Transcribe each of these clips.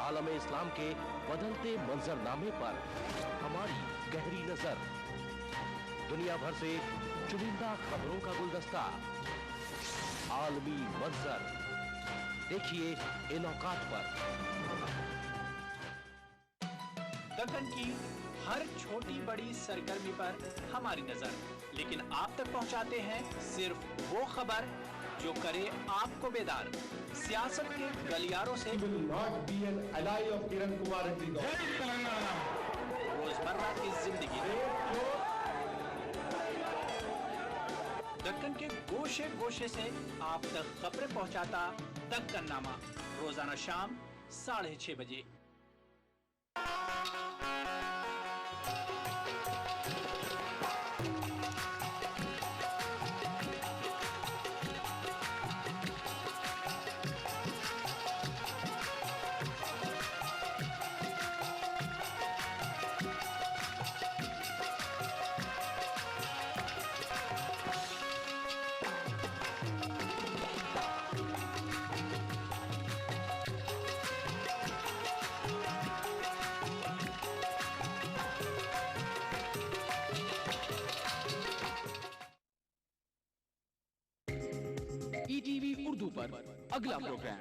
आलम इस्लाम के बदलते मंजरनामे पर हमारी गहरी नजर, दुनिया भर से चुनिंदा खबरों का गुलदस्ता, आलमी मंजर, देखिए इन औकात पर। दक्कन की हर छोटी बड़ी सरगर्मी पर हमारी नजर, लेकिन आप तक पहुंचाते हैं सिर्फ वो खबर जो करे आपको बेदार। सियासत के गलियारों से रोजमर्रा की जिंदगी, दक्कन के गोशे गोशे से आप तक खबरें पहुंचाता दक्कननामा, रोजाना शाम 6:30 बजे। ईटीवी उर्दू पर अगला प्रोग्राम।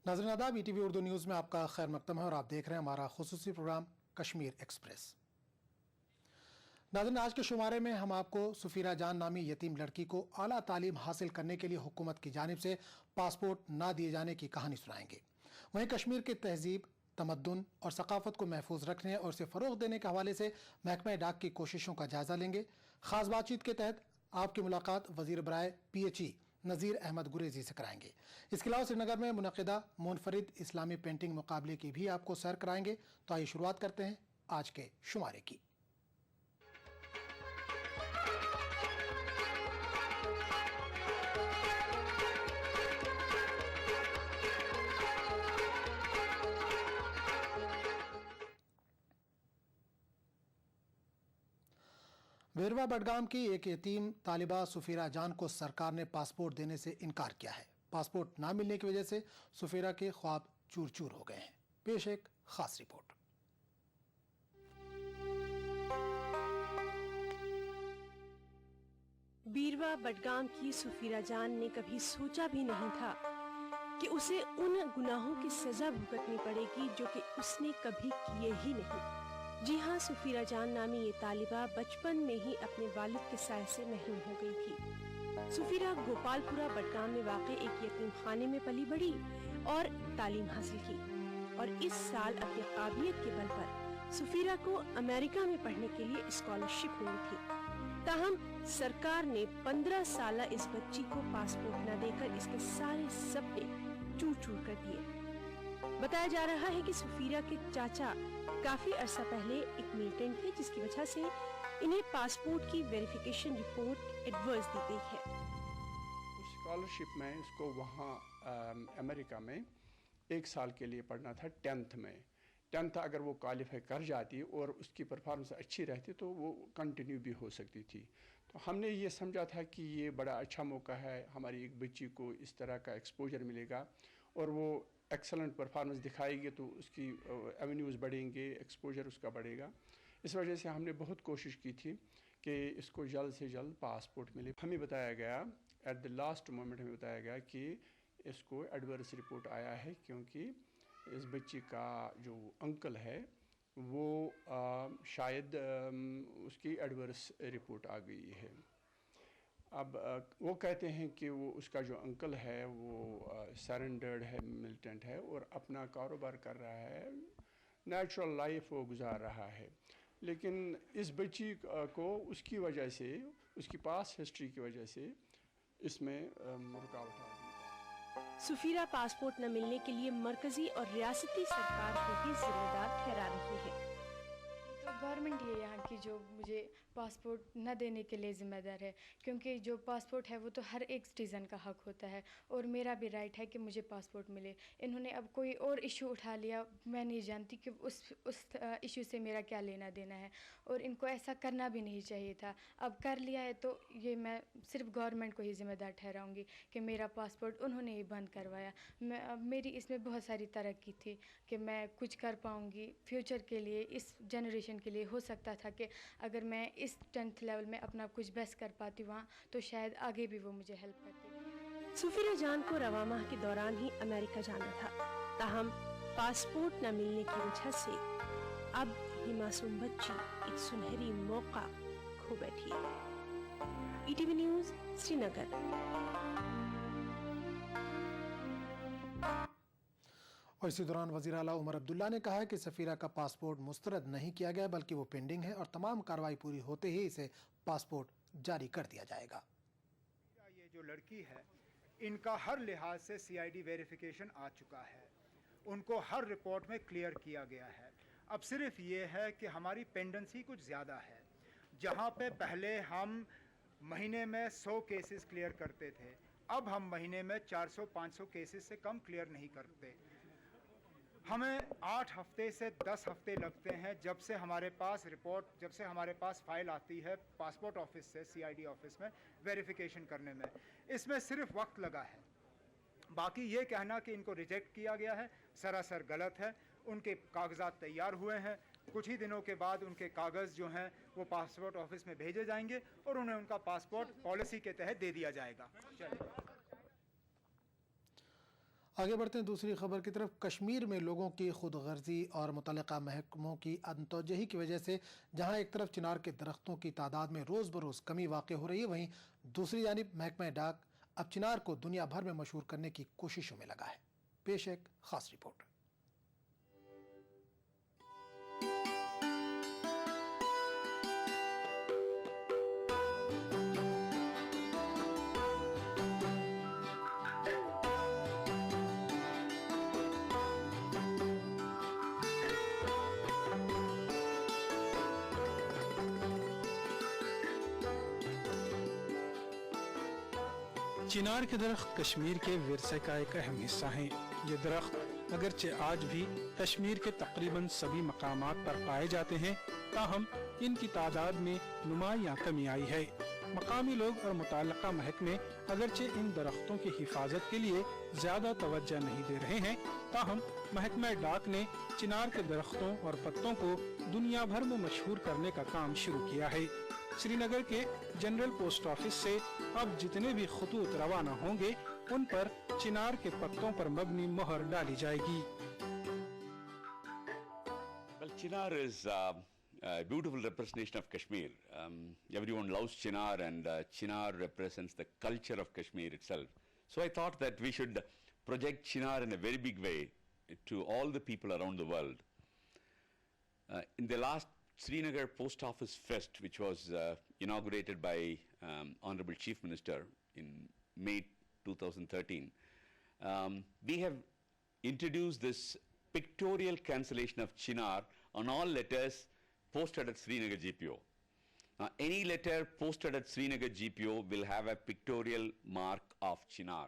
नाज़रीन आदाब, ईटीवी उर्दू न्यूज़ में आपका खैर मकदम है और आप देख रहे हैं हमारा खुसूसी प्रोग्राम कश्मीर एक्सप्रेस। नाज़रीन, आज के शुमारे में हम आपको सुफीरा जान नामी यतीम लड़की को आला तालीम हासिल करने के लिए हुकूमत की जानिब से पासपोर्ट ना दिए जाने की कहानी सुनाएंगे। वहीं कश्मीर की तहजीब, तमद्दुन और सकाफत को महफूज रखने और उसे फ़रोग़ देने के हवाले से महकमा डाक की कोशिशों का जायज़ा लेंगे। ख़ास बातचीत के तहत आपकी मुलाकात वज़ीर बराए PHE नज़ीर अहमद गुरेजी से कराएंगे। इसके अलावा श्रीनगर में मुनक़िदा मुनफरिद इस्लामी पेंटिंग मुकाबले की भी आपको सैर कराएंगे। तो आइए शुरुआत करते हैं आज के शुमारे की। वेरवा बडगाम की एक यतीम तालिबा सुफीरा जान को सरकार ने पासपोर्ट देने से इनकार किया है। पासपोर्ट ना मिलने की वजह से सुफीरा के ख्वाब चूर चूर हो गए हैं। पेश एक खास रिपोर्ट। बीरवा बडगाम की सुफीरा जान ने कभी सोचा भी नहीं था कि उसे उन गुनाहों की सजा भुगतनी पड़ेगी जो कि उसने कभी किए ही नहीं। जी हाँ, सुफीरा जान नामी ये तालिबा बचपन में ही अपने वालिद के साय से महरूम हो गई थी। सुफीरा गोपालपुरा बडगाम में वाक़े एक यतीम खाने में पली बढ़ी और तालीम हासिल की और इस साल अपनी काबिलियत के बल पर सुफीरा को अमेरिका में पढ़ने के लिए स्कॉलरशिप मिली थी। ताहम सरकार ने 15 साल इस बच्ची को पासपोर्ट न देकर इसके सारे सपने चूर चूर कर दिए। बताया जा रहा है कि सुफीरा के चाचा काफी अरसा पहले एक मिलिटेंट थे, जिसकी वजह से इन्हें पासपोर्ट की वेरिफिकेशन रिपोर्ट एडवर्स दी गई है। स्कॉलरशिप में उसको वहाँ अमेरिका में 1 साल के लिए पढ़ना था। 10th में 10th अगर वो क्वालिफाई कर जाती और उसकी परफॉर्मेंस अच्छी रहती तो वो कंटिन्यू भी हो सकती थी। तो हमने ये समझा था कि ये बड़ा अच्छा मौका है, हमारी एक बच्ची को इस तरह का एक्सपोजर मिलेगा और वो एक्सेलेंट परफॉर्मेंस दिखाएगी तो उसकी एवेन्यूज़ बढ़ेंगे, एक्सपोजर उसका बढ़ेगा। इस वजह से हमने बहुत कोशिश की थी कि इसको जल्द से जल्द पासपोर्ट मिले। हमें बताया गया एट द लास्ट मोमेंट हमें बताया गया कि इसको एडवर्स रिपोर्ट आया है, क्योंकि इस बच्ची का जो अंकल है वो शायद उसकी एडवर्स रिपोर्ट आ गई है। अब वो कहते हैं कि वो उसका जो अंकल है वो सरेंडर्ड है, मिलिटेंट है और अपना कारोबार कर रहा है, नेचुरल लाइफ वो गुजार रहा है। लेकिन इस बच्ची को उसकी वजह से, उसकी पास हिस्ट्री की वजह से इसमें रुकावट आ गई। सुफीरा पासपोर्ट न मिलने के लिए मरकजी और रियासती सरकार को ही जिम्मेदार ठहरा रही है। तो गवर्नमेंट ही है यहाँ की जो मुझे पासपोर्ट न देने के लिए ज़िम्मेदार है, क्योंकि जो पासपोर्ट है वो तो हर एक सिटीज़न का हक होता है और मेरा भी राइट है कि मुझे पासपोर्ट मिले। इन्होंने अब कोई और इशू उठा लिया, मैं नहीं जानती कि उस इशू से मेरा क्या लेना देना है और इनको ऐसा करना भी नहीं चाहिए था। अब कर लिया है तो ये मैं सिर्फ गवर्नमेंट को ही ज़िम्मेदार ठहराऊँगी कि मेरा पासपोर्ट उन्होंने ही बंद करवाया। मेरी इसमें बहुत सारी तरक्की थी कि मैं कुछ कर पाऊँगी फ्यूचर के लिए, इस जनरेशन के लिए। हो सकता था कि अगर मैं इस 10th लेवल में अपना कुछ बेस्ट कर पाती वहाँ, तो शायद आगे भी वो मुझे हेल्प करती। सुफीरा जान को रवा माह के दौरान ही अमेरिका जाना था, ताहम पासपोर्ट न मिलने की वजह से अब ये मासूम बच्ची एक सुनहरी मौका खो बैठी है। ETV news, Srinagar. और इसी दौरान वज़ीर आला उमर अब्दुल्ला ने कहा है कि सफ़ीरा का पासपोर्ट मुस्तरद नहीं किया गया, बल्कि वो पेंडिंग है और तमाम कार्रवाई पूरी होते ही इसे पासपोर्ट जारी कर दिया जाएगा। ये जो लड़की है, इनका हर लिहाज से CID वेरिफिकेशन आ चुका है, उनको हर रिपोर्ट में क्लियर किया गया है। अब सिर्फ ये है कि हमारी पेंडेंसी कुछ ज़्यादा है। जहाँ पे पहले हम महीने में 100 केसेस क्लियर करते थे, अब हम महीने में 400-500 केसेस से कम क्लियर नहीं करते। हमें 8 हफ्ते से 10 हफ्ते लगते हैं जब से हमारे पास फाइल आती है पासपोर्ट ऑफिस से CID ऑफिस में वेरिफिकेशन करने में। इसमें सिर्फ वक्त लगा है। बाकी ये कहना कि इनको रिजेक्ट किया गया है सरासर गलत है। उनके कागजात तैयार हुए हैं, कुछ ही दिनों के बाद उनके कागज़ जो हैं वो पासपोर्ट ऑफिस में भेजे जाएंगे और उन्हें उनका पासपोर्ट पॉलिसी के तहत दे दिया जाएगा। आगे बढ़ते हैं दूसरी खबर की तरफ। कश्मीर में लोगों की खुदगर्जी और मुतल्लिका महकमों की अनतोजही की वजह से जहां एक तरफ चिनार के दरख्तों की तादाद में रोज़ बरोज़ कमी वाक़ हो रही है, वहीं दूसरी जानिब महकमा डाक अब चिनार को दुनिया भर में मशहूर करने की कोशिशों में लगा है। पेश एक खास रिपोर्ट। चिनार के दरख्त कश्मीर के विरसे का एक अहम हिस्सा हैं। ये दरख्त अगरचे आज भी कश्मीर के तकरीबन सभी मकामात पर पाए जाते हैं, ताहम इनकी तादाद में नुमायां कमी आई है। मकामी लोग और मुताल्लिका महकमे अगरचे इन दरख्तों की हिफाजत के लिए ज्यादा तवज्जो नहीं दे रहे हैं, ताहम महकमा डाक ने चिनार के दरख्तों और पत्तों को दुनिया भर में मशहूर करने का काम शुरू किया है। श्रीनगर के जनरल पोस्ट ऑफिस से अब जितने भी खतूत रवाना होंगे उन पर चिनार के पत्तों पर मबनी मोहर डाली जाएगी। Well, Chinar is a beautiful representation of Kashmir. Everyone loves Chinar, and Chinar represents the culture of Kashmir itself. So I thought that we should project Chinar in a very big way to all the people around the world. In the last Srinagar Post Office Fest, which was inaugurated by Honorable Chief Minister in May 2013, we have introduced this pictorial cancellation of Chinar on all letters posted at Srinagar GPO. Now, any letter posted at Srinagar GPO will have a pictorial mark of Chinar.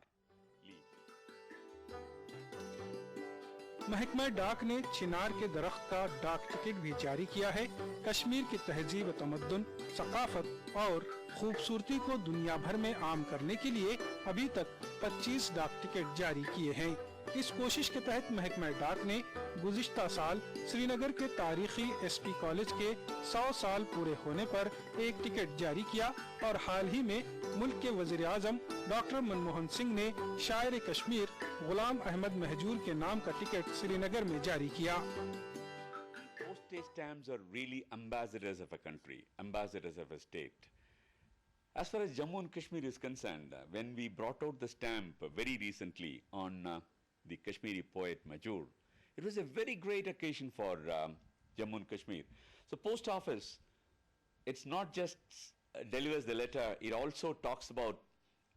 महकमा डाक ने चिनार के दरख्त का डाक ticket भी जारी किया है। कश्मीर की तहजीब, तमद्दुन, सकाफत और खूबसूरती को दुनिया भर में आम करने के लिए अभी तक 25 डाक टिकट जारी किए हैं। इस कोशिश के तहत महकमा डाक ने गुज़िश्ता साल श्रीनगर के तारीखी SP कॉलेज के 100 साल पूरे होने पर एक टिकट जारी किया और हाल ही में मुल्क के वज़ीर आज़म डॉक्टर मनमोहन सिंह ने शायर कश्मीर गुलाम अहमद महजूर के नाम का टिकट श्रीनगर में जारी किया। Postage stamps are really ambassadors of a country, ambassadors of a state. As far as Jammu and Kashmir is concerned, when we brought out the stamp very recently on the Kashmiri poet Majur, it was a very great occasion for Jammu and Kashmir. So post office, it's not just delivers the letter, it also talks about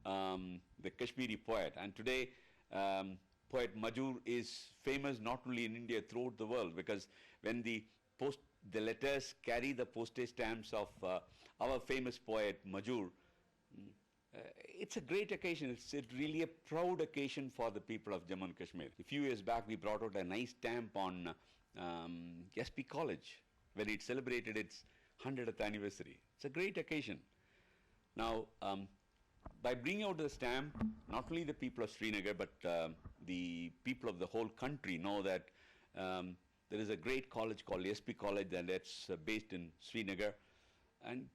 the Kashmiri poet. And today Poet Majur is famous not only in India, throughout the world, because when the letters carry the postage stamps of our famous poet Majur, it's a great occasion. It's really a proud occasion for the people of Jammu and Kashmir. A few years back, we brought out a nice stamp on SP College when it celebrated its 100th anniversary. It's a great occasion. Now, by bringing out the stamp, not only the people of Srinagar, but the people of the whole country know that there is a great college called SP College, and that's based in Srinagar. And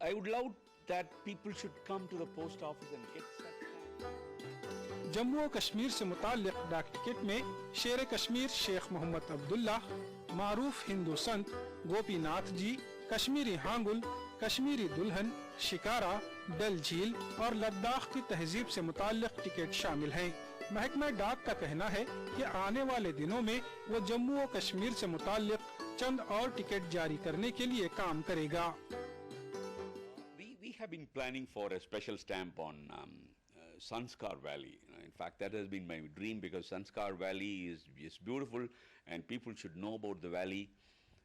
I would love that people should come to the post office and get such. Jammu और कश्मीर से मुताल्लिक डाक ticket में शेर कश्मीर शेख मोहम्मद अब्दुल्ला, मारूफ हिंदू संत गोपीनाथ जी, कश्मीरी हांगुल, कश्मीरी दुल्हन, शिकारा, डल झील और लद्दाख की तहजीब से मुताल्लिक टिकट शामिल हैं। महकमा डाक का कहना है कि आने वाले दिनों में वो जम्मू और कश्मीर से मुताल्लिक चंद और टिकट जारी करने के लिए काम करेगा। We have been planning for a special stamp on Sanskar Valley. In fact, that has been my dream, because Sanskar Valley is beautiful and people should know about the valley.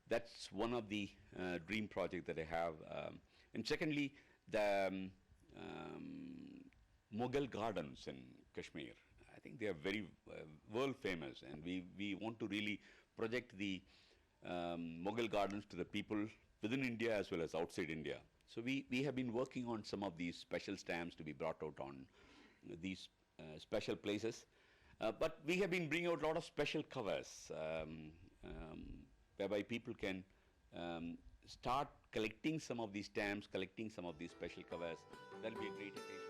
That's one of the dream projects that I have. And secondly, the Mughal gardens in Kashmir. I think they are very world famous, and we want to really project the Mughal gardens to the people within India as well as outside India. So we have been working on some of these special stamps to be brought out on these special places. But we have been bringing out a lot of special covers whereby people can start collecting some of these stamps, collecting some of these special covers. That will be a great occasion.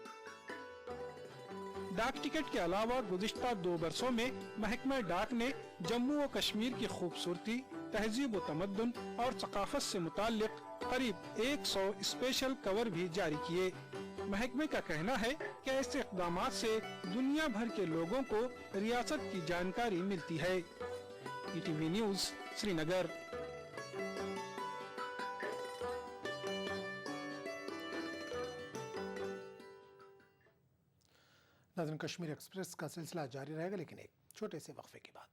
डाक ticket के अलावा गुज़िश्ता 2 बरसों में महकमा डाक ने जम्मू और कश्मीर की खूबसूरती, तहजीब व तमद्दुन और सकाफत से मुताल्लिक करीब 100 स्पेशल कवर भी जारी किए। महकमे का कहना है कि ऐसे इक़दामात से दुनिया भर के लोगों को रियासत की जानकारी मिलती है। ETV news, Srinagar. नाज़रीन, कश्मीर एक्सप्रेस का सिलसिला जारी रहेगा, लेकिन एक छोटे से वक्फे के बाद।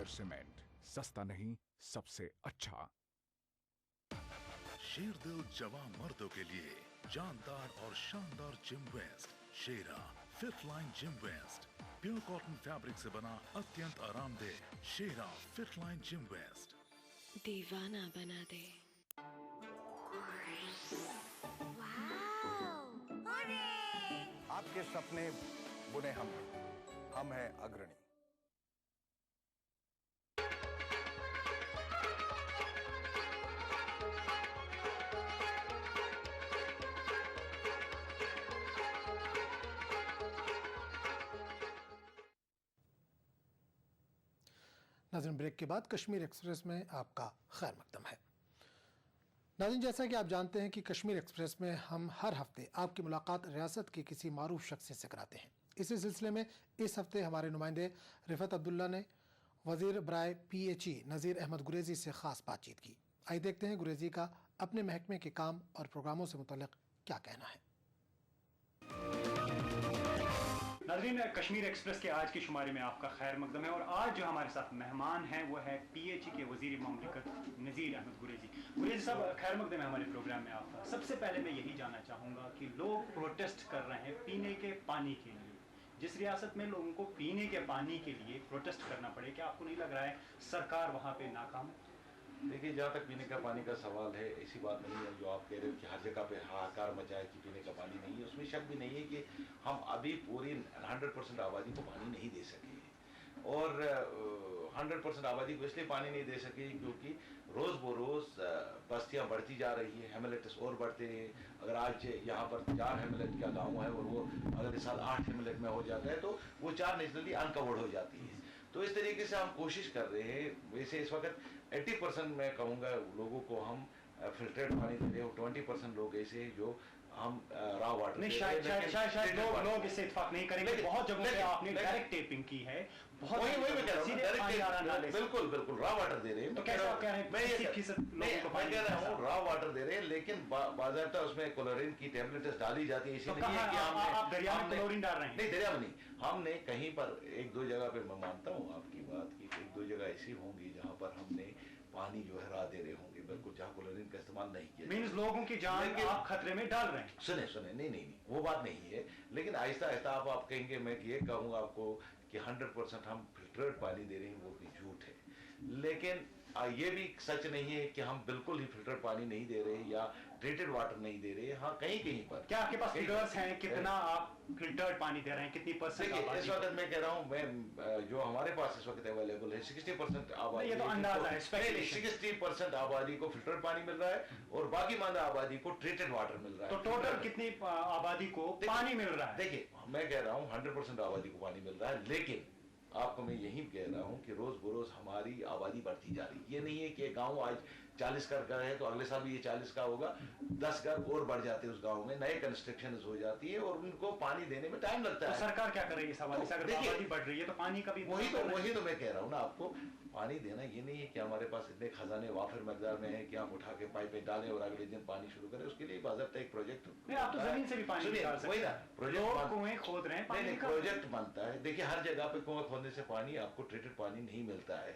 सीमेंट, सस्ता नहीं, सबसे अच्छा। शेरदिल जवां मर्दों के लिए जानदार और शानदार gym vest, Shera fifth line gym vest, pure cotton fabric से बना अत्यंत आरामदेह Shera fifth line gym vest दीवाना बना दे। आपके सपने बुने हम हैं अग्रणी। नाज़रीन, ब्रेक के बाद कश्मीर एक्सप्रेस में आपका खैर मकदम है। नाज़रीन, जैसा कि आप जानते हैं कि कश्मीर एक्सप्रेस में हम हर हफ्ते आपकी मुलाकात रियासत के किसी मारूफ शख्स से कराते हैं। इसी सिलसिले में इस हफ्ते हमारे नुमाइंदे रिफत अब्दुल्ला ने वज़ीर बराए PHE नज़ीर अहमद गुरेज़ी से ख़ास बातचीत की। आइए देखते हैं गुरेज़ी का अपने महकमे के काम और प्रोग्रामों से मुतल्लिक़ क्या कहना है। नाज़रीन, कश्मीर एक्सप्रेस के आज के शुमारे में आपका खैर मकदम है और आज जो हमारे साथ मेहमान हैं वो है PHE के वज़ीर मुमलिकत नज़ीर अहमद गुरेज़ी। गुरेज़ी साहब, खैर मकदम है हमारे प्रोग्राम में आपका। सबसे पहले मैं यही जानना चाहूँगा कि लोग प्रोटेस्ट कर रहे हैं पीने के पानी के लिए। जिस रियासत में लोगों को पीने के पानी के लिए प्रोटेस्ट करना पड़े, क्या आपको नहीं लग रहा है सरकार वहाँ पे नाकाम है? देखिए, जहाँ तक पीने का पानी का सवाल है, ऐसी बात नहीं है जो आप कह रहे हो कि हर जगह पे हाहाकार मचा है कि पीने का पानी नहीं है। उसमें शक भी नहीं है कि हम अभी पूरी 100% आबादी को पानी नहीं दे सके, और 100% आबादी को इसलिए पानी नहीं दे सके क्योंकि रोज़ बरोज़ बस्तियाँ बढ़ती जा रही है, हेमलेट्स और बढ़ते हैं। अगर आज यहाँ पर 4 हेमलेट का गाँव है और वो अगले साल 8 हेमलेट में हो जाता है तो वो 4 नेचुरली अनकवर्ड हो जाती है। तो इस तरीके से हम कोशिश कर रहे हैं। वैसे इस वक्त 80% मैं कहूँगा लोगों को हम फिल्ट्रेट पानी दे रहे हो, 20% लोग ऐसे हैं जो हम रॉ वाटर नहीं, शायद लोग इससे इत्तेफाक नहीं करेंगे। बहुत जगहों पे आपने डायरेक्ट टेपिंग की है, बहुत वही मैं कह रहा हूँ, बिल्कुल बिल्कुल रॉ वाटर दे रहे हैं। तो कैसा कह रहे हैं? मैं कह रहा हूँ रॉ वाटर दे रहे हैं, लेकिन बाज़ाब्ता उसमें क्लोरीन की टेबलेट्स डाली जाती है। इसी नहीं है कि आप दरिया में क्लोरीन डाल रहे हैं? नहीं, दरिया में नहीं, हमने कहीं पर एक दो जगह पे, मैं मानता हूँ आपकी बात की, एक दो जगह ऐसी होंगी जहाँ पर हमने पानी जो है राह दे रहे होंगे, बिल्कुल जहाँ क्लोरीन का इस्तेमाल नहीं किया। मींस लोगों की जान आप खतरे में डाल रहे हैं। सुने नहीं, वो बात नहीं है, लेकिन आहिस्ता आहिस्ता आप कहेंगे, मैं ये कहूँगा आपको कि 100% हम फिल्टर्ड पानी दे रहे हैं, वो भी झूठ है। लेकिन ये भी सच नहीं है कि हम बिल्कुल ही फिल्टर पानी नहीं दे रहे या ट्रीटेड वाटर नहीं दे रहे। हाँ, कहीं कहीं पर। क्या आपके पास फिगर्स हैं कितना आप फिल्टर्ड पानी दे रहे हैं, कितनी परसेंट? देखिए, इस वक्त मैं कह रहा हूँ, मैं जो हमारे पास इस वक्त अवेलेबल है 60% आबादी, ये तो अंदाजा है, स्पेकुलेशन। 60% आबादी को फिल्टर्ड पानी मिल रहा है और बाकी मादा आबादी को ट्रीटेड वाटर मिल रहा है। तो टोटल कितनी आबादी को पानी मिल रहा है? देखिए, मैं कह रहा हूँ 100% आबादी को पानी मिल रहा है, लेकिन आपको मैं यही कह रहा हूँ कि रोज बरोज हमारी आबादी बढ़ती जा रही है। ये नहीं है कि गांव आज 40 घर है तो अगले साल भी ये 40 का होगा, 10 घर और बढ़ जाते हैं उस गांव में, नए कंस्ट्रक्शन हो जाती है और उनको पानी देने में टाइम लगता है। तो सरकार क्या कर रही है इस हवाले से? अगर आबादी बढ़ रही है तो पानी का भी वही तो मैं कह रहा हूँ ना आपको, पानी देना ये नहीं है कि हमारे पास इतने खजाने वाफिर मकदार में है कि आप उठा के पाइपें डालें और अगले दिन पानी शुरू करें। उसके लिए बाज़ाब्ता एक प्रोजेक्ट, आप तो जमीन से भी पानी निकाल सकते हैं। प्रोजेक्ट खोद रहे हैं, नहीं, प्रोजेक्ट बनता है। देखिए, हर जगह पे कुआं खोदने से पानी, आपको ट्रीटेड पानी नहीं मिलता है।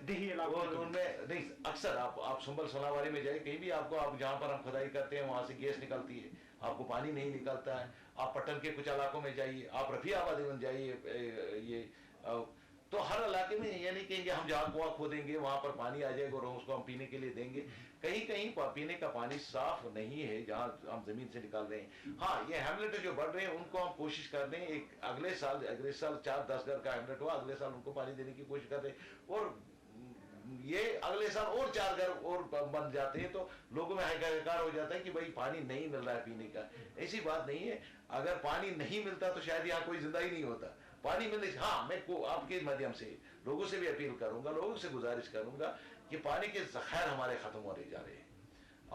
उनमें नहीं, अक्सर आप सुंबल सोनावारी में जाए, कहीं भी आपको, आप जहाँ पर हम खुदाई करते हैं वहां से गैस निकलती है, आपको पानी नहीं निकलता है। आप पटन के कुछ इलाकों में जाइए, आप रफियाबाद में जाइए, ये तो हर इलाके में ये नहीं कहेंगे हम जहाँ कुआं खोदेंगे वहां पर पानी आ जाएगा और उसको हम पीने के लिए देंगे। कहीं कहीं पीने का पानी साफ नहीं है जहाँ हम जमीन से निकाल रहे हैं। हाँ, ये हैमलेट जो बढ़ रहे हैं उनको हम कोशिश कर रहे हैं, एक अगले साल 4-10 घर का हैमलेट हुआ, अगले साल उनको पानी देने की कोशिश कर रहे हैं और ये अगले साल और 4 घर और बन जाते हैं तो लोगों में हाहाकार हो जाता है कि भाई पानी नहीं मिल रहा है पीने का। ऐसी बात नहीं है, अगर पानी नहीं मिलता तो शायद यहाँ कोई जिंदा ही नहीं होता। पानी मिलने, हाँ, मैं आपके माध्यम से लोगों से भी अपील करूंगा, लोगों से गुजारिश करूंगा कि पानी के ज़खायर हमारे खत्म होने जा रहे हैं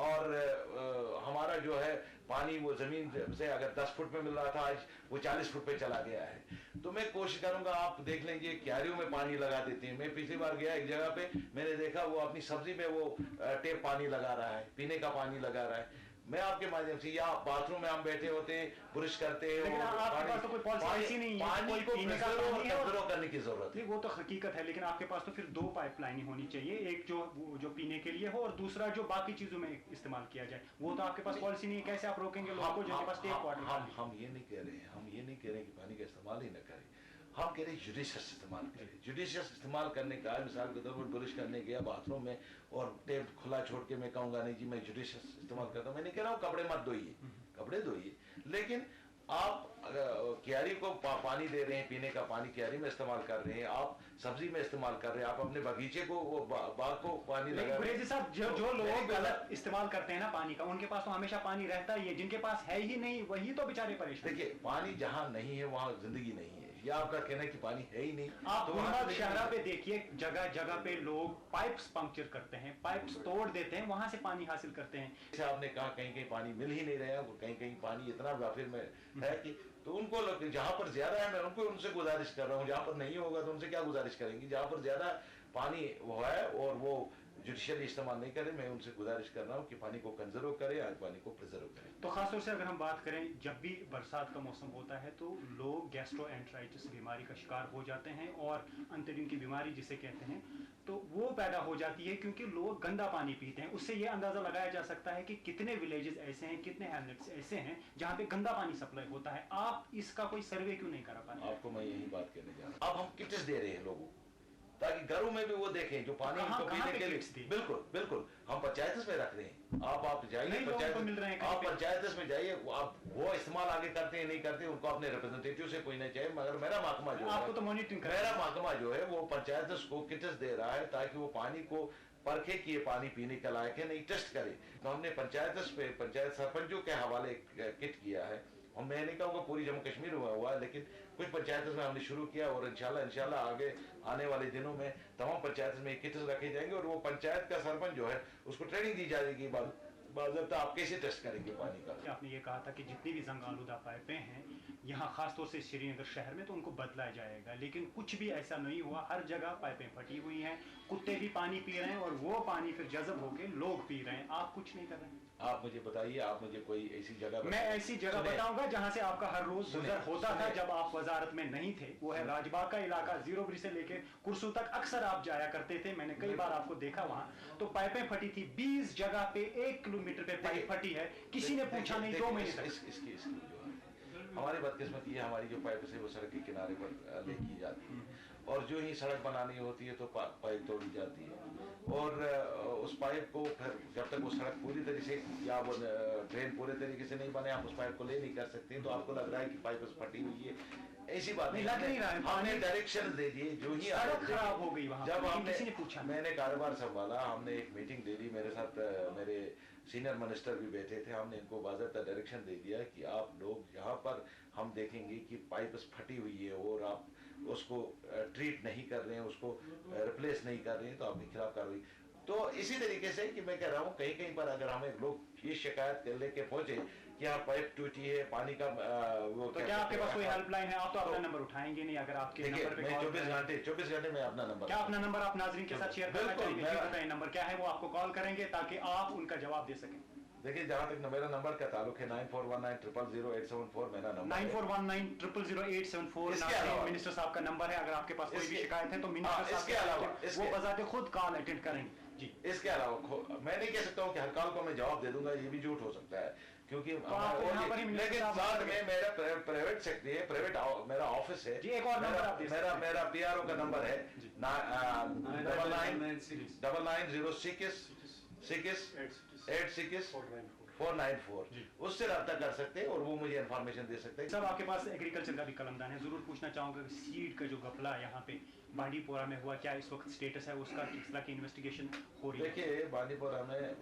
और हमारा जो है पानी वो जमीन से अगर 10 फुट पे मिल रहा था आज वो 40 फुट पे चला गया है। तो मैं कोशिश करूंगा, आप देख लेंगे क्यारियों में पानी लगा देते हैं। मैं पिछली बार गया एक जगह पे, मैंने देखा वो अपनी सब्जी में वो टेप पानी लगा रहा है, पीने का पानी लगा रहा है। मैं आपके माध्यम से, या बाथरूम में हम बैठे होते हैं, ब्रश करते हैं, पानी को कंजर्व करने की जरूरत है। वो तो हकीकत है, लेकिन आपके पास तो फिर 2 पाइपलाइन होनी चाहिए, एक जो पीने के लिए हो और दूसरा जो बाकी चीजों में इस्तेमाल किया जाए। वो तो आपके पास पॉलिसी नहीं है, कैसे आप रोकेंगे लोगों को जिनके पास टेप वाटर? हम ये नहीं कह रहे हैं, हम ये नहीं कह रहे कि पानी का इस्तेमाल ही न करें, हम कह रहे हैं जुडिशियस इस्तेमाल करें। जुडिशियस इस्तेमाल करने का, मिसाल के तौर पर ब्रश करने गया बाथरूम में और टेप खुला छोड़ के मैं कहूँगा नहीं जी मैं जुडिशियस इस्तेमाल करता हूँ, मैं नहीं कह रहा हूँ कपड़े मत धोइए, कपड़े धोइए, लेकिन आप क्यारी को पानी दे रहे हैं, पीने का पानी क्यारी में इस्तेमाल कर रहे हैं, आप सब्जी में इस्तेमाल कर रहे हैं, आप अपने बगीचे को, बाग को पानी लगा रहे हैं। साहब, जो लोग गलत इस्तेमाल करते हैं ना पानी का, उनके पास तो हमेशा पानी रहता ही है, जिनके पास है ही नहीं वही तो बेचारे परेशान। देखिए, पानी जहाँ नहीं है वहाँ जिंदगी नहीं है, या आपका कहना है कि पानी है ही नहीं। आप तो शहर पे देखिए, जगह जगह पे लोग पाइप्स पंक्चर करते हैं, पाइप्स तोड़ देते हैं, वहां से पानी हासिल करते हैं। जैसे आपने कहा कहीं कहीं पानी मिल ही नहीं रहा, कहीं कहीं पानी इतना वाफिर में है कि, तो उनको जहाँ पर ज्यादा है मैं उनसे गुजारिश कर रहा हूँ, जहाँ पर नहीं होगा तो उनसे क्या गुजारिश करेंगे, जहाँ पर ज्यादा पानी वो है और वो जुडिशियली इस्तेमाल नहीं करें, मैं उनसे गुजारिश कर रहा हूँ कि पानी को कंजर्व करें, आज पानी को प्रिजर्व करें। तो खासतौर से अगर हम बात करें, जब भी बरसात का मौसम होता है तो लोग गैस्ट्रोएंटेराइटिस बीमारी का शिकार हो जाते हैं और अंतरिम की बीमारी जिसे कहते हैं, तो वो पैदा हो जाती है क्योंकि लोग गंदा पानी पीते हैं। उससे ये अंदाजा लगाया जा सकता है कि कितने विलेजेस ऐसे हैं, कितने हैमलेट्स ऐसे हैं जहाँ पे गंदा पानी सप्लाई होता है। आप इसका कोई सर्वे क्यों नहीं करा पाते? आपको मैं यही बात कहने जा रहा हूँ। अब हम किट्स दे रहे हैं लोगों ताकि घरों में भी वो देखें जो पानी उनको पीने के लिए। बिल्कुल बिल्कुल, हम पंचायत में रख रहे हैं। आप जाइए पंचायत, आप पंचायत में जाइए, आप वो इस्तेमाल आगे करते हैं नहीं करते उनको अपने रिप्रेजेंटेटिव से पूछना चाहिए। मगर मेरा महकमा जो आपको तो मॉनिटरिंग, मेरा महकमा जो है वो पंचायत को किट्स दे रहा है ताकि वो पानी को परखे कि ये पानी पीने का लायक है नहीं, टेस्ट करे। तो हमने पंचायत सरपंचों के हवाले किट किया है, और मैं नहीं कहूँगा पूरी जम्मू कश्मीर में हुआ, लेकिन कुछ पंचायत में हमने शुरू किया और इंशाल्लाह आगे आने वाले दिनों में तमाम पंचायत में किट्स रखे जाएंगे और वो पंचायत का सरपंच जो है उसको ट्रेनिंग दी जाएगी बाज़ाब्ता आप कैसे टेस्ट करेंगे पानी का? आपने ये कहा था कि जितनी भी जंग आलूदा पाइपें हैं यहाँ खासतौर से श्रीनगर शहर में तो उनको बदला जाएगा, लेकिन कुछ भी ऐसा नहीं हुआ। हर जगह पाइपें फटी हुई हैं, कुत्ते भी पानी पी रहे हैं और वो पानी फिर जज़ब होके लोग पी रहे हैं। आप कुछ नहीं कर रहे हैं। आप मुझे बताइए, आप मुझे कोई ऐसी जगह मैं ऐसी जगह बताऊंगा जहां से आपका हर रोज गुजर होता था जब आप वजारत में नहीं थे। वो है राजबाग का इलाका, जीरो ब्रिज से लेके कुर्सू तक अक्सर आप जाया करते थे। मैंने कई बार आपको देखा वहां, तो पाइपें फटी थी 20 जगह पे 1 किलोमीटर पे पाइप फटी है, किसी ने पूछा नहीं 2 महीने तक। इसकी हमारी बदकिस्मती है, हमारी जो पाइप से वो सड़क के किनारे पर लेकी जाती है और जो ही सड़क बनानी होती है तो पाइप तोड़ी जाती है और उस पाइप को फिर जब तक वो सड़क पूरी तरीके से या वो ड्रेन पूरे तरीके से नहीं बने आप उस पाइप को ले नहीं कर सकते। तो आपको लग रहा है कि पाइप फटी हुई है, ऐसी बात नहीं लग नहीं रहा है। हमने डायरेक्शन दे दिए, जो ही सड़क खराब हो गई वहां, जब हमने किसी ने पूछा, मैंने कारोबार संभाला, हमने एक मीटिंग दे दी, मेरे साथ मेरे सीनियर मिनिस्टर भी बैठे थे। हमने इनको बाज़ाब्ता डायरेक्शन दे दिया कि आप लोग यहाँ पर हम देखेंगे कि पाइप फटी हुई है और आप उसको ट्रीट नहीं कर रहे हैं, उसको रिप्लेस नहीं कर रहे हैं, तो आपके खिलाफ कार्रवाई। तो इसी तरीके से कि मैं कह रहा हूँ कहीं कहीं पर अगर हमें लोग ये शिकायत कर लेके पहुंचे कि हाँ पाइप टूटी है, पानी का वो तो क्या आपके पास कोई हेल्पलाइन है? आप तो अपना नंबर उठाएंगे नहीं अगर आपके नंबर पे 24 घंटे में अपना नंबर, क्या अपना नंबर आप नाज़रीन के साथ शेयर करना चाहेंगे? नंबर क्या है वो आपको कॉल करेंगे ताकि आप उनका जवाब दे सकें। देखिए जहाँ तक मेरा नंबर का ताल्लुक है 9419000874 मेरा नंबर 9419000874 मिनिस्टर साहब का नंबर है। अगर आपके पास कोई भी शिकायत है तो मिनिस्टर साहब के अलावा वो बजाते खुद कॉल अटेंड करेंगे जी। इसके अलावा मैं नहीं कह सकता हूँ कि हर कॉल को मैं जवाब दे दूंगा, ये भी झूठ हो सकता है क्योंकि लेकिन साथ में मेरा प्राइवेट सेक्रेटरी है, प्राइवेट मेरा ऑफिस है, एक और मेरा PRO का नंबर है 9906686494 उससे रब्ता कर सकते हैं और वो मुझे इंफॉर्मेशन दे सकते हैं। सब आपके पास एग्रीकल्चर का भी कलमदान है, जरूर पूछना चाहूंगा सीड का जो घपला यहाँ पे बांडीपोरा में हुआ, क्या इस वक्त स्टेटस है उसका, किस तरह की इन्वेस्टिगेशन हो रही है? देखिए बांडीपोरा में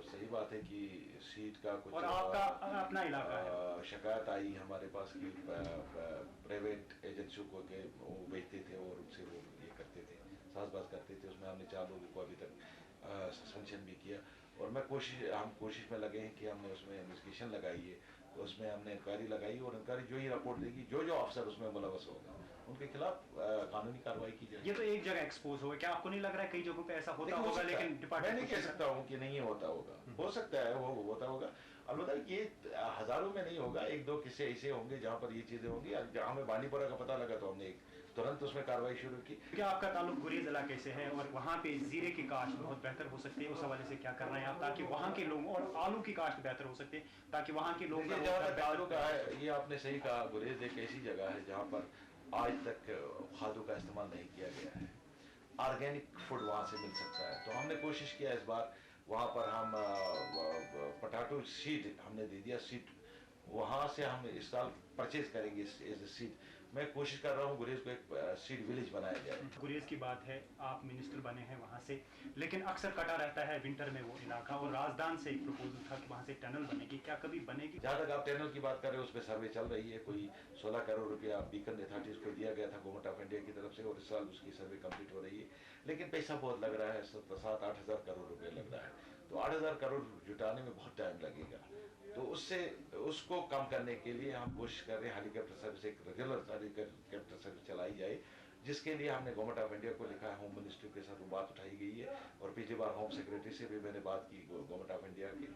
सही बात है कि सीड का कुछ और आपका अपना इलाका है, शिकायत आई हमारे पास कि प्राइवेट एजेंसियों को के वो बेचते थे और उनसे वो ये करते थे, साजबाज करते थे। उसमें हमने 4 लोगों को अभी तक सस्पेंशन भी किया और हम कोशिश में लगे हैं कि हमने उसमें इन्वेस्टिगेशन लगाई है, तो उसमें हमने इंक्वायरी लगाई और इंक्वायरी जो ही रिपोर्ट देगी, जो अफसर उसमें मुलवस होगा उनके खिलाफ कानूनी कार्रवाई की जाएगी। ये तो एक जगह एक्सपोज हो गया, क्या आपको नहीं लग रहा है कई जगहों पे ऐसा होता होगा? लेकिन मैं नहीं कह सकता हूँ कि नहीं होता होगा, हो सकता है वो होता होगा, अलबत्ता ये हजारों में नहीं होगा, 1-2 किस्से ऐसे होंगे जहाँ पर ये चीजें होंगी। जहाँ हमें बांडीपोरा का पता लगा तो हमने तुरंत उसमें कार्रवाई शुरू की। क्या आपका ताल्लुक गुरेज इलाके से है और वहाँ पे जीरे की काश्त बहुत बेहतर हो सकती है, उस हवाले से क्या कर रहे हैं आप ताकि वहाँ के लोगों और आलू की काश्त बेहतर हो सकती है ताकि वहाँ के लोग आलू का है, ये आपने सही कहा, गुरेज एक ऐसी जगह है जहाँ पर आज तक खादों का इस्तेमाल नहीं किया गया है, ऑर्गेनिक फूड वहाँ से मिल सकता है। तो हमने कोशिश किया इस बार वहाँ पर हम पोटैटो सीड हमने दे दिया, सीड वहाँ से हम इस साल परचेज करेंगे एज ए सीड। मैं कोशिश कर रहा हूँ गुरेज को एक सीड विलेज बनाया जाए। गुरेज की बात है, आप मिनिस्टर बने हैं वहाँ से, लेकिन अक्सर कटा रहता है विंटर में वो इलाका और राजदान से एक प्रपोजल था कि वहाँ से टनल बनेगी, क्या कभी बनेगी? जहाँ तक आप टनल की बात कर रहे हो उस पर सर्वे चल रही है, कोई 16 करोड़ रुपया बीकन अथॉरिटीज को दिया गया था गवर्नमेंट ऑफ इंडिया की तरफ से और इस साल उसकी सर्वे कंप्लीट हो रही है, लेकिन पैसा बहुत लग रहा है, 7-8 हज़ार करोड़ रुपये लग रहा है। तो 8 हज़ार करोड़ जुटाने में बहुत टाइम लगेगा, तो उसको कम करने के लिए हम कोशिश कर रहे हैं हेलीकॉप्टर सर्विस, एक रेगुलर हेलीकॉप्टर सर्विस चलाई जाए, जिसके लिए हमने गवर्नमेंट ऑफ इंडिया को लिखा है, होम मिनिस्ट्री के साथ वो बात उठाई गई है और पिछली बार होम सेक्रेटरी से भी मैंने बात की, गवर्नमेंट ऑफ इंडिया के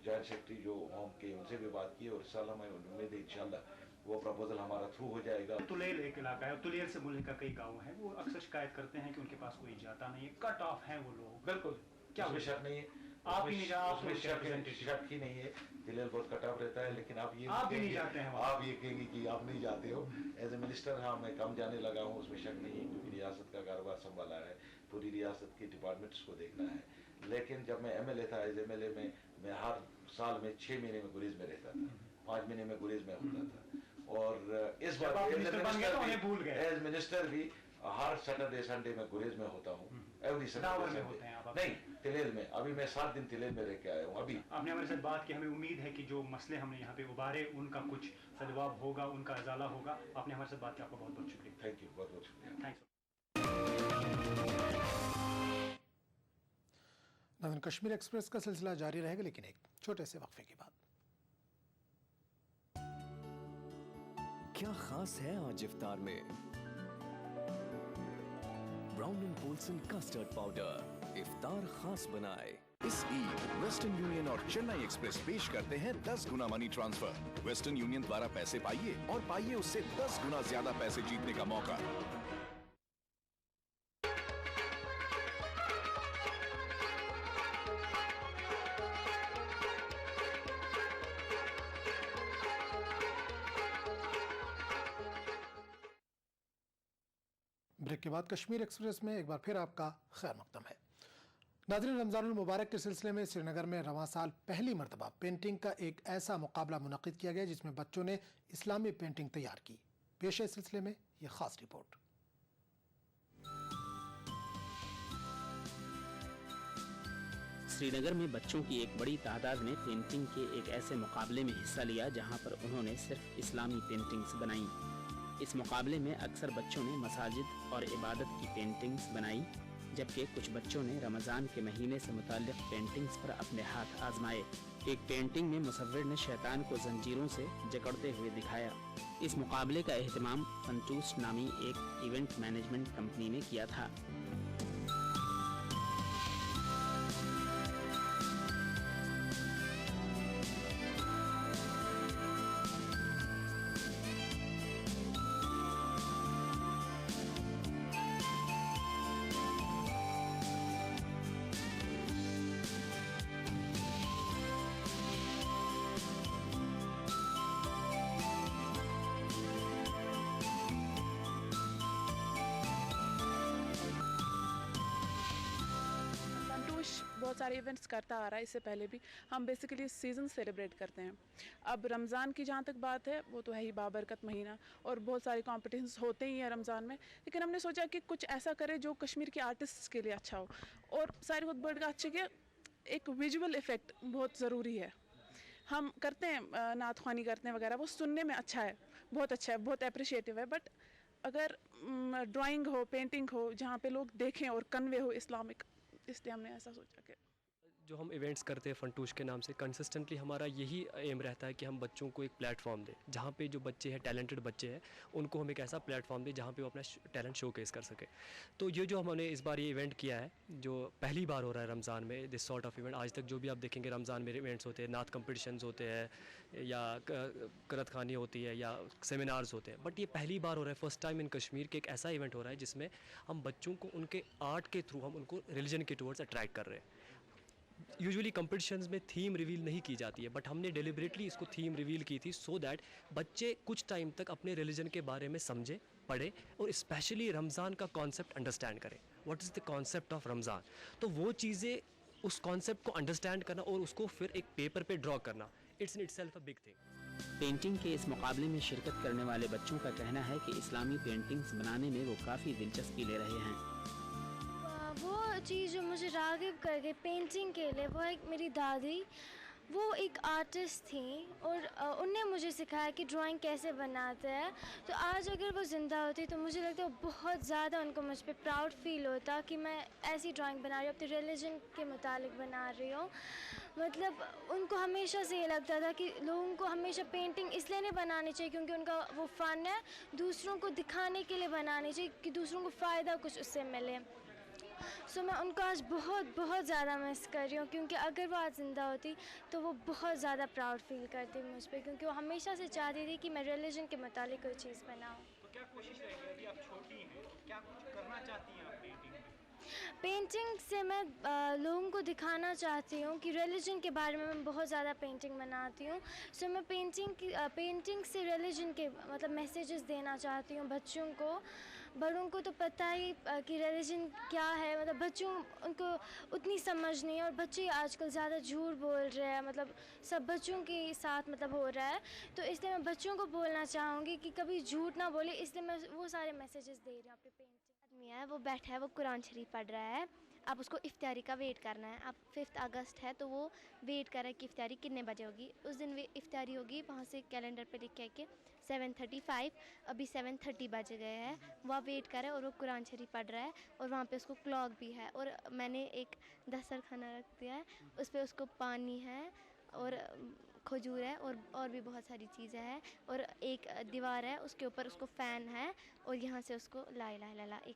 जॉइंट सेक्रेटरी जो होम के उनसे भी बात की और इस साल हमें उम्मीद है इंशाल्लाह वो प्रपोजल हमारा थ्रू हो जाएगा। तुलेल एक इलाका है, तुलेल से मुल्क का कई गाँव है, वो अक्सर शिकायत करते हैं कि उनके पास कोई जाता नहीं है, कट ऑफ है वो लोग। बिल्कुल, क्या उसमें शक नहीं है, आप ही नहीं शक ही नहीं है, दिलेल बहुत कट ऑफ रहता है, लेकिन आप ये भी नहीं जाते हैं, आप ये कहेंगे कि आप नहीं जाते हो। एज ए मिनिस्टर हाँ मैं कम जाने लगा हूँ, उसमें शक नहीं है क्योंकि रियासत का कारोबार संभाला है, पूरी रियासत के डिपार्टमेंट्स को देखना है। लेकिन जब मैं MLA था, एज MLA में मैं हर साल में 6 महीने में गुरेज में रहता था, 5 महीने में गुरेज में होता था और इस बार एज मिनिस्टर भी हर सैटरडे संडे में गुरेज में होता हूँ, एवरी सैटरडे नहीं तिलेल में। अभी मैं 7 दिन तिलेल में रह के आया हूँ। अभी आपने हमारे साथ बात की, हमें उम्मीद है कि जो मसले हमने यहाँ पे उबारे उनका कुछ सजवाब होगा, उनका अजाला होगा। आपने हमारे साथ बात की, आपका बहुत बहुत शुक्रिया। थैंक यू, बहुत बहुत शुक्रिया। थैंक्स। तो कश्मीर एक्सप्रेस का सिलसिला जारी रहेगा, लेकिन एक छोटे से वक्फे के बाद। क्या खास है आज इफ्तार में? Brown and Polson custard powder इफ्तार खास बनाए। इस ईद वेस्टर्न यूनियन और चेन्नई एक्सप्रेस पेश करते हैं 10 गुना मनी ट्रांसफर। वेस्टर्न यूनियन द्वारा पैसे पाइए और पाइए उससे 10 गुना ज्यादा पैसे जीतने का मौका। ब्रेक के बाद कश्मीर एक्सप्रेस में एक बार फिर आपका खैर मकदम है। नाज़रीन, रमज़ानुल मुबारक के सिलसिले में श्रीनगर में रवां साल पहली मरतबा पेंटिंग का एक ऐसा मुकाबला मुनक़िद किया गया जिसमें बच्चों ने इस्लामी पेंटिंग तैयार की। पेश है इस सिलसिले में ये खास रिपोर्ट। श्रीनगर में बच्चों की एक बड़ी तादाद ने पेंटिंग के एक ऐसे मुकाबले में हिस्सा लिया जहां पर उन्होंने सिर्फ इस्लामी पेंटिंग्स बनाई। इस मुकाबले में अक्सर बच्चों ने मसाजिद और इबादत की पेंटिंग्स बनाई, जबकि कुछ बच्चों ने रमज़ान के महीने से मुताल्लिक़ पेंटिंग्स पर अपने हाथ आजमाए। एक पेंटिंग में मुसव्विर ने शैतान को जंजीरों से जकड़ते हुए दिखाया। इस मुकाबले का एहतमाम फंटूश नामी एक इवेंट मैनेजमेंट कंपनी ने किया था। बहुत सारे इवेंट्स करता आ रहा है। इससे पहले भी हम बेसिकली सीज़न सेलिब्रेट करते हैं। अब रमज़ान की जहाँ तक बात है वो तो है ही बाबरकत महीना और बहुत सारे कॉम्पिटिशन्स होते ही हैं रमज़ान में, लेकिन हमने सोचा कि कुछ ऐसा करें जो कश्मीर के आर्टिस्ट्स के लिए अच्छा हो। और सारी बहुत बड़ी अच्छे के एक विजुअल इफ़ेक्ट बहुत ज़रूरी है। हम करते हैं नात ख्वानी करते हैं वगैरह, वो सुनने में अच्छा है, बहुत अच्छा है, बहुत अप्रिशिएटिव है, बट अगर ड्राइंग हो, पेंटिंग हो जहाँ पे लोग देखें और कन्वे हो इस्लामिक, इसलिए हमने ऐसा सोचा कि जो हम इवेंट्स करते हैं फंटूश के नाम से, कंसिस्टेंटली हमारा यही एम रहता है कि हम बच्चों को एक प्लेटफॉर्म दें जहाँ पे जो बच्चे हैं, टैलेंटेड बच्चे हैं, उनको हम एक ऐसा प्लेटफॉर्म दें जहाँ पे वो अपना टैलेंट शोकेस कर सके। तो ये जो हमने इस बार ये इवेंट किया है, जो पहली बार हो रहा है रमज़ान में, दिस सॉर्ट ऑफ इवेंट। आज तक जो भी आप देखेंगे रमज़ान में इवेंट्स होते हैं, नात कम्पटिशन्स होते हैं या करत खानी होती है या सेमिनार्स होते हैं, बट ये पहली बार हो रहा है, फर्स्ट टाइम इन कश्मीर के एक ऐसा इवेंट हो रहा है जिसमें हम बच्चों को उनके आर्ट के थ्रू हम उनको रिलीजन के टुवर्ड्स अट्रैक्ट कर रहे हैं। यूजुअली कंपटीशंस में थीम रिवील नहीं की जाती है, बट हमने डेलिबरेटली इसको थीम रिवील की थी सो दैट बच्चे कुछ टाइम तक अपने रिलीजन के बारे में समझें, पढ़ें और स्पेशली रमज़ान का कॉन्सेप्ट अंडरस्टैंड करें। What is the concept of Ramzan? तो वो चीज़ें, उस कॉन्सेप्ट को अंडरस्टैंड करना और उसको फिर एक पेपर पे ड्रॉ करना, it's in itself a big thing. Painting के इस मुकाबले में शिरकत करने वाले बच्चों का कहना है कि इस्लामी पेंटिंग्स बनाने में वो काफ़ी दिलचस्पी ले रहे हैं। वो चीज़ जो मुझे राग़िब कर गई पेंटिंग के लिए, वो एक मेरी दादी, वो एक आर्टिस्ट थी और उनने मुझे सिखाया कि ड्राइंग कैसे बनाते हैं। तो आज अगर वो ज़िंदा होती तो मुझे लगता है बहुत ज़्यादा उनको मुझ पर प्राउड फील होता कि मैं ऐसी ड्राइंग बना रही हूँ, अपने रिलीजन के मुतालिक बना रही हूँ। मतलब उनको हमेशा से ये लगता था कि लोगों को हमेशा पेंटिंग इसलिए नहीं बनानी चाहिए क्योंकि उनका वो फ़न है, दूसरों को दिखाने के लिए बनानी चाहिए कि दूसरों को फ़ायदा कुछ उससे मिले। सो मैं उनको आज बहुत ज़्यादा मिस कर रही हूँ, क्योंकि अगर वो आज ज़िंदा होती तो वो बहुत ज़्यादा प्राउड फील करती मुझ पर, क्योंकि वो हमेशा से चाहती थी कि मैं रिलीजन के मुतालिक कोई चीज़ बनाऊँ। तो क्या कोशिश रहेगी, अभी आप छोटी हैं, क्या कुछ करना चाहती हैं आप पेंटिंग में? पेंटिंग से मैं लोगों को दिखाना चाहती हूँ कि रिलीजन के बारे में मैं बहुत ज़्यादा पेंटिंग बनाती हूँ। सो मैं पेंटिंग से रिलीजन के मतलब मैसेजेस देना चाहती हूँ बच्चों को। बड़ों को तो पता ही कि रिलीजन क्या है, मतलब बच्चों उनको उतनी समझ नहीं है और बच्चे आजकल ज़्यादा झूठ बोल रहे हैं, मतलब सब बच्चों के साथ मतलब हो रहा है। तो इसलिए मैं बच्चों को बोलना चाहूँगी कि कभी झूठ ना बोले, इसलिए मैं वो सारे मैसेजेस दे रही हूँ अपनी पेंटिंग। मियाँ है वो बैठा है, वो कुरान शरीफ पढ़ रहा है। अब उसको इफ्तारी का वेट करना है। अब 5 अगस्त है तो वो वेट कर रहा है कि इफ्तारी कितने बजे होगी। उस दिन इफ्तारी होगी, वहाँ से कैलेंडर पे लिख के 7:35, अभी 7:30 बज गए हैं। वह वेट कर रहा है और वो कुरान शरीफ पढ़ रहा है और वहाँ पे उसको क्लॉक भी है और मैंने एक दस्तरखाना रख दिया है, उस पर उसको पानी है और खजूर है और भी बहुत सारी चीज़ें हैं और एक दीवार है उसके ऊपर उसको फ़ैन है और यहाँ से उसको ला इलाहा इल्लल्लाह एक